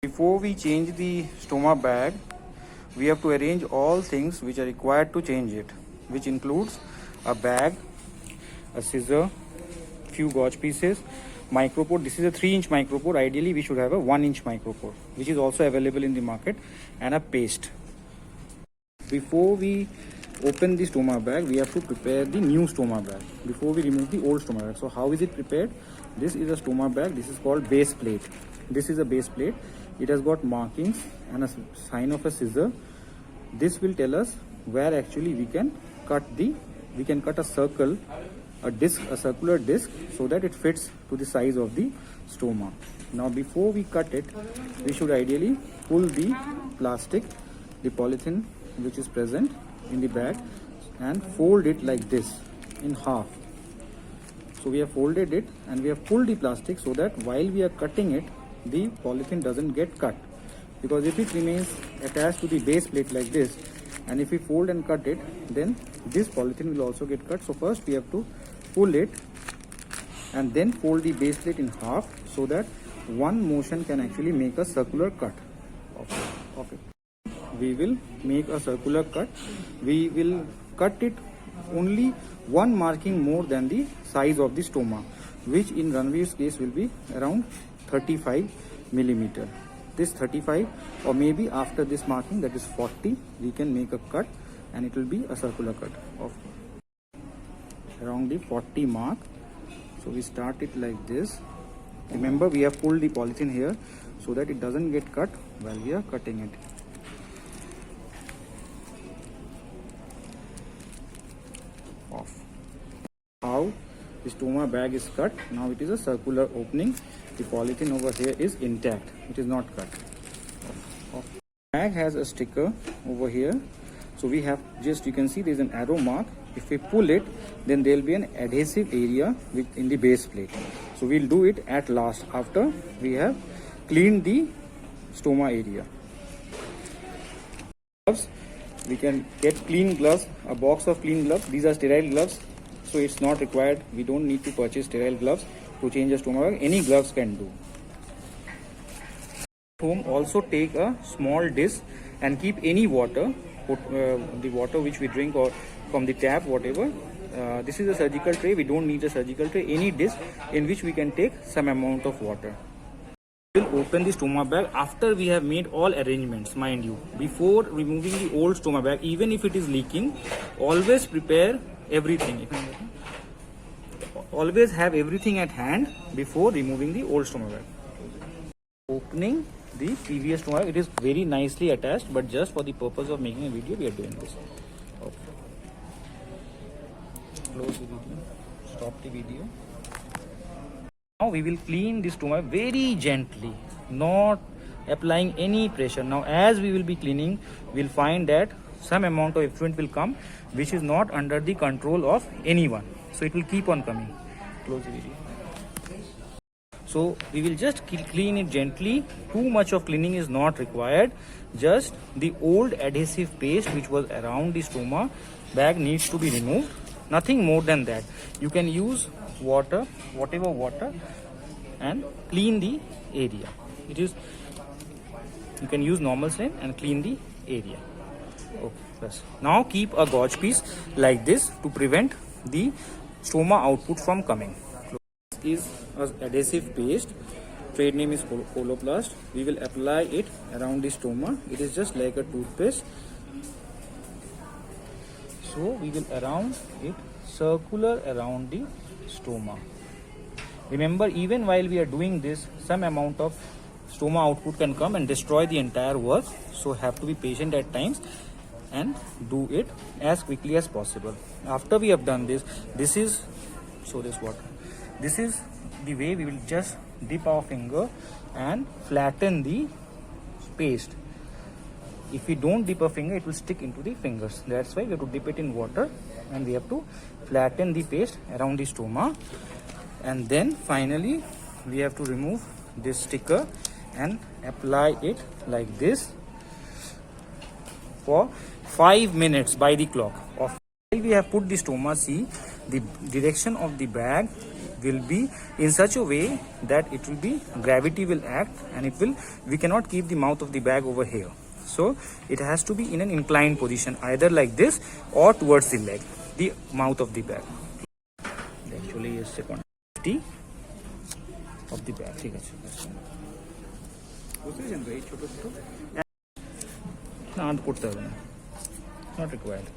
Before we change the stoma bag, we have to arrange all things which are required to change it, which includes a bag, a scissor, few gauge pieces, micropore. This is a 3-inch micropore. Ideally, we should have a 1-inch micropore, which is also available in the market, and a paste. Before we open the stoma bag, we have to prepare the new stoma bag before we remove the old stoma bag. So how is it prepared? This is a stoma bag. This is called base plate. This is a base plate. It has got markings and a sign of a scissor. This will tell us where actually we can cut a circle, a disc, a circular disc, so that it fits to the size of the stoma. Now before we cut it, we should ideally pull the plastic, the polythene which is present in the bag, and fold it like this in half. So we have folded it and we have pulled the plastic so that while we are cutting it, the polythene doesn't get cut, because if it remains attached to the base plate like this, and if we fold and cut it, then this polythene will also get cut. So first we have to pull it and then fold the base plate in half, so that one motion can actually make a circular cut of it. We will make a circular cut. We will cut it only one marking more than the size of the stoma, which in Ranveer's case will be around 35 millimeter. This 35, or maybe after this marking, that is 40, we can make a cut and it will be a circular cut of around the 40 mark. So we start it like this. Remember, we have pulled the polythene here so that it doesn't get cut while we are cutting it. Off. How the stoma bag is cut. Now it is a circular opening. The polythene over here is intact, it is not cut. Off. Bag has a sticker over here, so we have just, you can see there is an arrow mark. If we pull it, then there will be an adhesive area in the base plate. So we'll do it at last, after we have cleaned the stoma area. Gloves, we can get clean gloves, a box of clean gloves. These are sterile gloves, so it's not required. We don't need to purchase sterile gloves to change a stoma bag. Any gloves can do. Home, also take a small dish and keep any water, the water which we drink or from the tap, whatever. This is a surgical tray. We don't need a surgical tray. Any dish in which we can take some amount of water. We will open the stoma bag after we have made all arrangements, mind you. Before removing the old stoma bag, even if it is leaking, always prepare everything. Always have everything at hand before removing the old stoma bag. Opening the previous stoma bag, it is very nicely attached, but just for the purpose of making a video, we are doing this. Okay. Close the video. Stop the video. Now we will clean this stoma very gently, not applying any pressure. Now as we will be cleaning, we will find that some amount of effluent will come, which is not under the control of anyone. So it will keep on coming. Close the video. So we will just clean it gently. Too much of cleaning is not required. Just the old adhesive paste which was around the stoma bag needs to be removed. Nothing more than that. You can use water, whatever water, and clean the area. You can use normal saline and clean the area. Okay, yes. Now keep a gauge piece like this to prevent the stoma output from coming. This is an adhesive paste. Trade name is Coloplast. We will apply it around the stoma. It is just like a toothpaste. So we will around it circular around the stoma. Remember, even while we are doing this, some amount of stoma output can come and destroy the entire work. So have to be patient at times and do it as quickly as possible. After we have done this, this is the way we will just dip our finger and flatten the paste. If we don't dip a finger, it will stick into the fingers. That's why we have to dip it in water and we have to flatten the paste around the stoma. And then finally we have to remove this sticker and apply it like this for 5 minutes by the clock. While we have put the stoma, see the direction of the bag will be in such a way that it will be gravity will act, and it will, we cannot keep the mouth of the bag over here, so it has to be in an inclined position, either like this or towards the leg, the mouth of the bag. Actually is quantity of the bag. ঠিক আছে, বুঝতে পেরেছেন তো? এই ছোট ছোট না করতে হবে না, নট রিকোয়ার্ড।